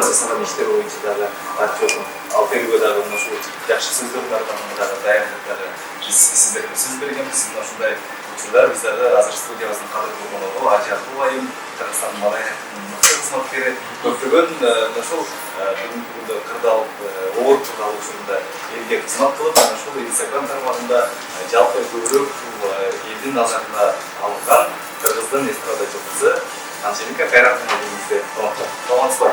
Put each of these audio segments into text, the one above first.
жасаған иштер боюнча дагы отчетун ал терүүгө дагы ушул жакшы сөздөрдүн артынан дагы даярдык сиздерге сөз бергенбиз. Ушундай учурда биздерде азыр студиябыздын кадырлуу коногу Ажиатул айым, Кыргызстандын маданиятынын мыкты кызматкери көптөгөн ушул бүгүнкү күндө кырдаал оор кырдаал учурунда элге кызмат кылып, ana ушул Instagram тармагында жалпы көбүрөөк элдин назарына алынган кыргыздын эстрада жылкысы Анжелика Кайратовна деймизде. Саламатсызбы?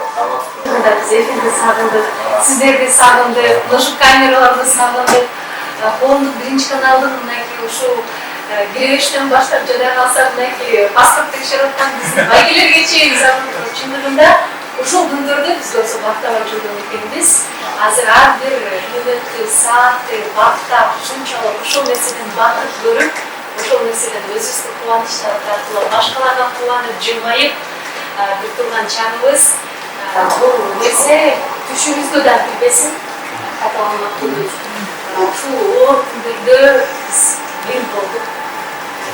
Biz efendim sağlandık, sizler de sağlandık, ошол камераларды сагындык. Коомдук биринчи каналдын мынакей ушул киребештен баштап жада калса мынакей паспорт текшерип аткан биздин байгелерге чейин сагындык. Чындыгында ушул күндөрдө биз болсо бактабай жүргөн экенбиз. Азыр ар бир мүнөттү, саатты бактап, ушунчалык ушул нерседен бакыт көрүп, ошол нерседен өзүбүздү кубанычтар тартылып, башкаларга кубанып, жылмайып бир турган чагыбыз. Бул нерсе түшүбүздө да билбесин, каталанмак. Ушул оор күндөрдө биз бир болдук.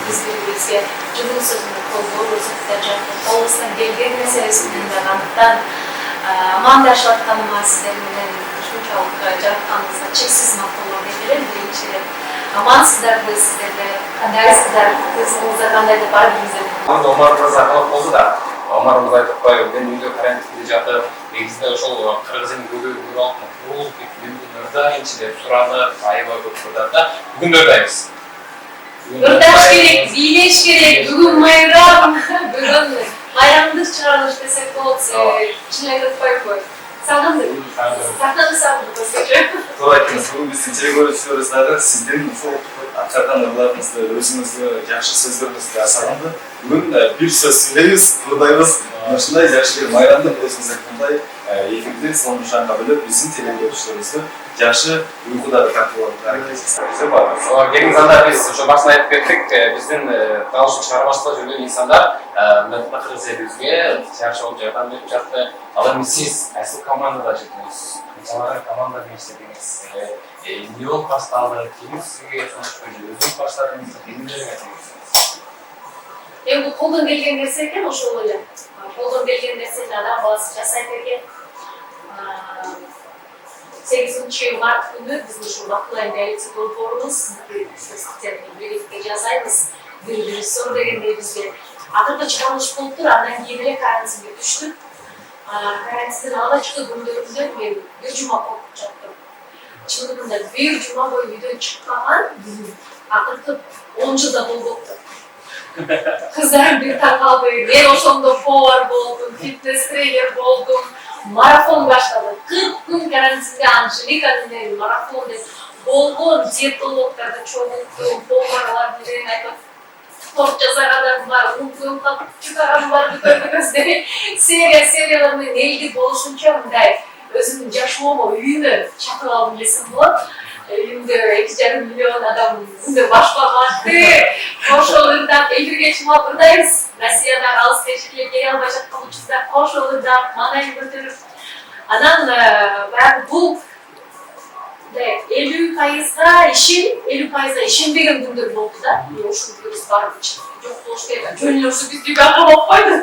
Биз бири-бирибизге жылуу сөзүнө кол көрсөтүп жаттык. Колубуздан келген нерсесинен дагы анықтан амандашып атканыма сиздер менен ушунчалык жаратканыңызга чексиз мактоолор билдирем. Биринчи амансыздарбы сиздерде, кандайсыздар, кызыңыздар кандай деп бар билиңиздер. Омар мырза калып болду да, Омар мырза айтып коюп, мен үйдө карантинде жатып, негизинде ошол кыргыздын көйлөгүн алып, бул мырзайынчы деп суранып, аябай көп турат да. Бүгүн ырдайбыз. Ырдаш керек, бийлеш керек, бүгүн майрам, бүгүн майрамдык чыгарылыш десек болот. Чын айтып коюп, сагындык. Сахнаны сагындык өзгөчө. Туура айттыңыз. Бүгүн биздин телекөрүүчүлөрүбүз дагы сиздин ушул аткарган ырларыңызды, өзүңүздү жакшы сөздөрүңүздү сагынды. Бүгүн бир сөз сүйлөйбүз, ырдайбыз. Ушундай жакшы бир майрамдык өзүңүз айткандай эфирди сонушанга бөлүп биздин телекөрүүчүлөрүбүздү жакшы уйкудагы тартууларга аракет жасайбыз. Келиңиз анда биз ошо башында айтып кеттик, биздин талашып чыгармачылыкта жүргөн инсандар кыргыз элибизге жакшы болуп жардам берип жатты. Ал эми сиз кайсы командада жүрдүңүз? Канчалар команда менен иштедиңиз? Эмне болуп башталды? Ким сизге сунушту? Өзүңүз баштадыңыз, кимдерге айтыңыз? Бул колдон келген нерсе экен, ошол эле. Колдон келген нерсени адам баласы жасай берген. 8 март күнү биз ушул Бактылайым коалиция долбоорубуз бийликке жасайбыз. Бири-бири сор дегендей бизге акыркы чыгарылыш болуптур, андан кийин эле карантинге түштүк. Карантинден алгачкы күндөрүндө мен бир жума коркуп жаттым. Чындыгында бир жума бою үйдөн чыкпаган акыркы 10 жылда болбоптур. Кыздар бир таң калды. Мен ошондо повар болдум, фитнес тренер болдум. Марафон баштадым. 40 күн карантинде Анжелика менен марафон деп болгон диетологдорду чогулттум, поварлар менен айтып спорт жасагандар бар, уйкум калып чыгарам бар көрдүңүздөр. Сериялар менен элдик болушунча мындай өзүмдүн жашоомо үйүмө чакырып алгым келсем болот. Үйүмдө 2,5 миллион адам үйүндө башка батты. Ошол ырдап эфирге чыгып ырдайбыз. Россиядагы алыс жерлерге келе албай жаткан учурда ошол ырдап маанайын көтөрүп. Анан баягы бул 50%га ишен, 50%га ишенбеген күндөр болду да. Ошол вирус барып жок болуш керек. Жөнүнөрсү бизди калып койду.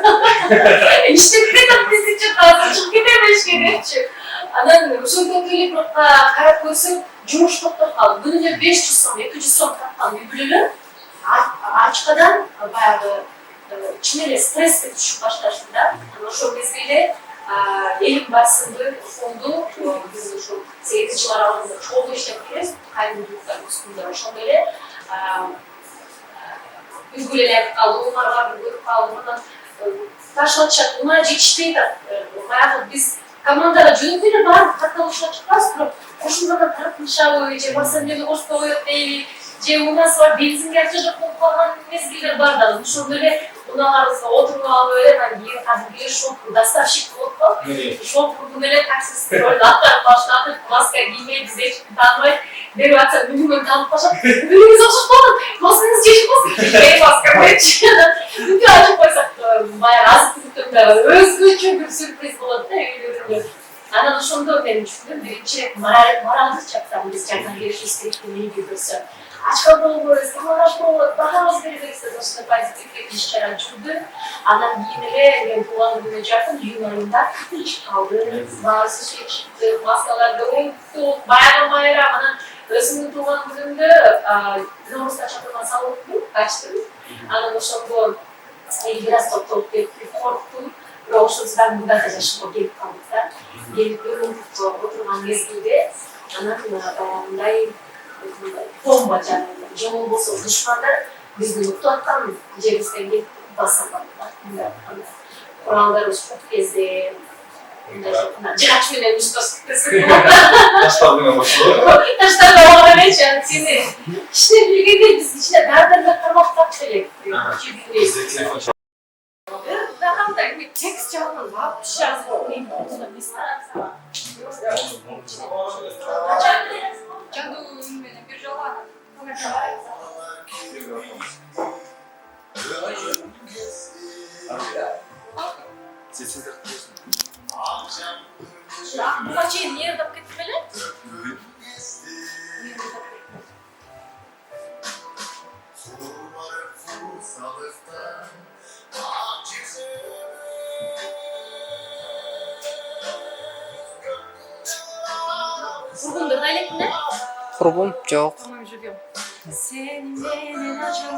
Иштеп кетип бизди чыгып кетебешке депчи. Анан ошондон келип карап көрсөм, жумуш токтоп калды. Күнүнө 500 сом, 200 сом тапкан үй-бүлөлөр ачкадан баягы чын эле стресске түшүп башташты да. Ошол мезгилде элим басымды фонду биз ушул 8 жыл аралыгында чогуу иштеп келебиз. Кайрымдуулуктар үстүндө ошондой эле үлгүлөр калды, Омарга көрүп калдым. Анан ташлатышат, унаа жетишпей атат. Баягы биз командага жөнөкөй эле барып катталышка чыкпайбыз, бирок кошумдордон тартылышабы, же басса эмнеге кошпой коет дейби, же унасы бар бензинге акча жок болуп калган мезгилдер бар да. Ошондо эле унааларыбызга отуруп алып эле анан кийин кадимги шоп доставщик болуп Şok kurgumele taksisi rollatlar başlatıp maske giymeye bize çıktanmayı bir WhatsApp minimum kalıp başa birimiz açıp olun maskanız geçmez şey maske çıkıyor çünkü açıp koysak bayağı razı tutuklarla özgürce bir sürpriz buladı da öyle ana şunu benim düşündüm birinci maralız çaktan biz çaktan gelişiriz gerektiğini görüyoruz Açık buluruz, kameraş buluruz, daha az bir istedim pozitif işçiler çıktı. Adam yine kullanılacaktım, yunarında iş kaldı. Bazı şey çıktı, maskalar da unuttu, bayram bana resmi kullanımında Zorus'ta çatırma sağlıklı, açtım. Anam sonra biraz top korktum. Roşuz ben burada kaçışım, gelip kaldıkta. Gelip unuttu, oturman mezgide. Anam bayramdayım. Bomba canlı, camın bozu düşmanlar bizi mutlu atan cevizden gelip basamaklar. Kurallarımız çok gezdi. Ciraç bilemiş dostlukası. Taşlar bile başlıyor. Taşlar da ona ne çantini. İşte bilgi biz içine nereden parmaklar çelek. Bize telefon çalıyor. Daha da bir tekst canlı var. Bir şey yazıyor. Neyim olduğunu biz sana. Canım benim bir jolan. Sesini takıyorsun. Bu maçı niye yapıp gitmeli? Vurgundur da ne? Kurбum жоқ. Tamam üzülüyorum. Senin benim acım.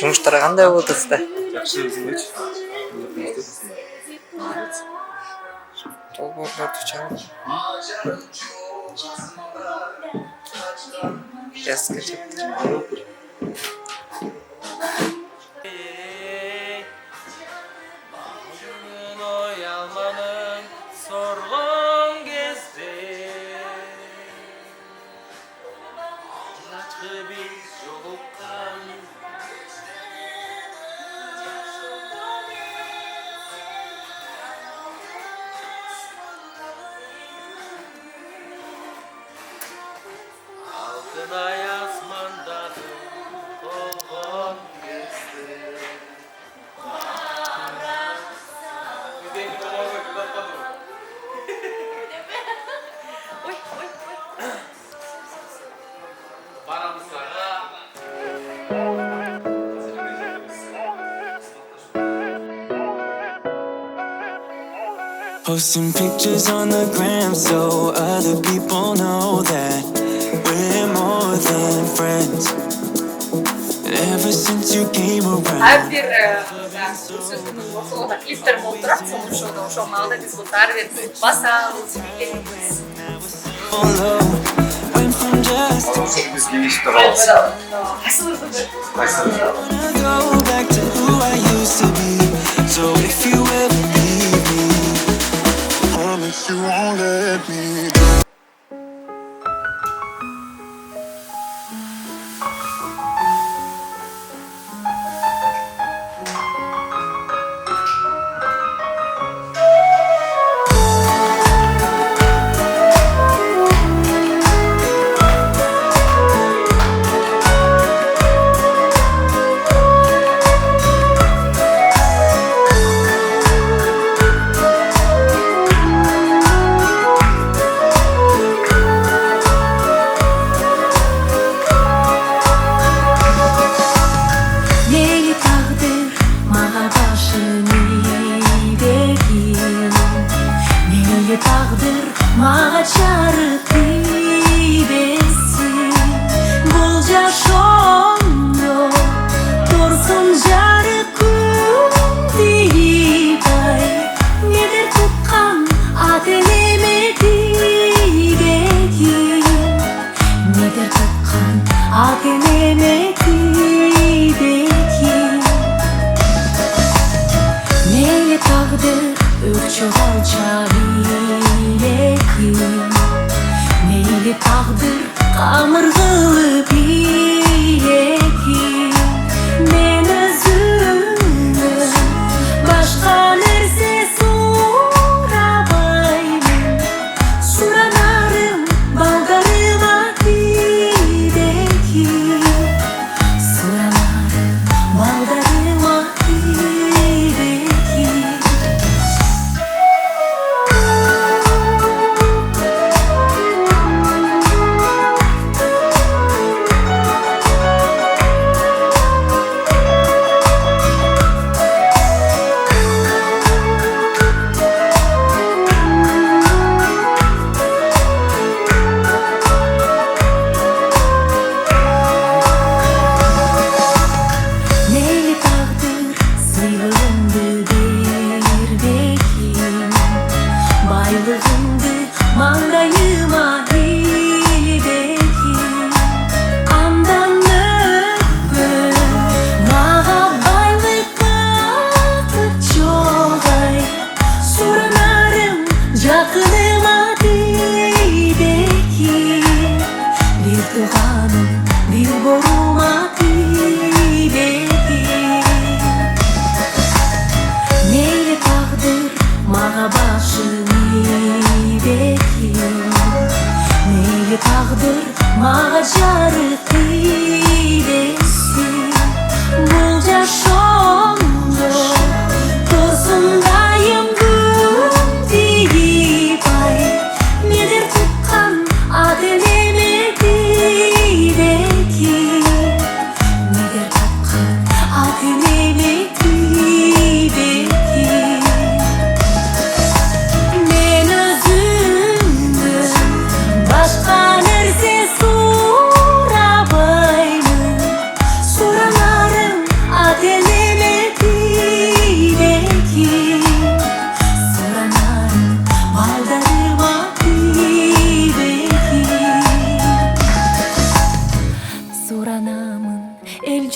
Жұмыштар қандай болды сізде? Жақсы өзіңдечі. Долборларды чалып. Жас кетеді. Posting pictures on the gram so other people know that we're more than friends. And ever since you came around. Her bir sözümün ortalama ilklerim olarak sonuçta şu malda biz bu tarif basalız, biliriz. Went from just Adamsa biz geniş de kalırız. Nasıldı? wanna go back to who I used to be. So if you ever leave me, promise you won't let me go.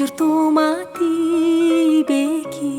jurtu mati beki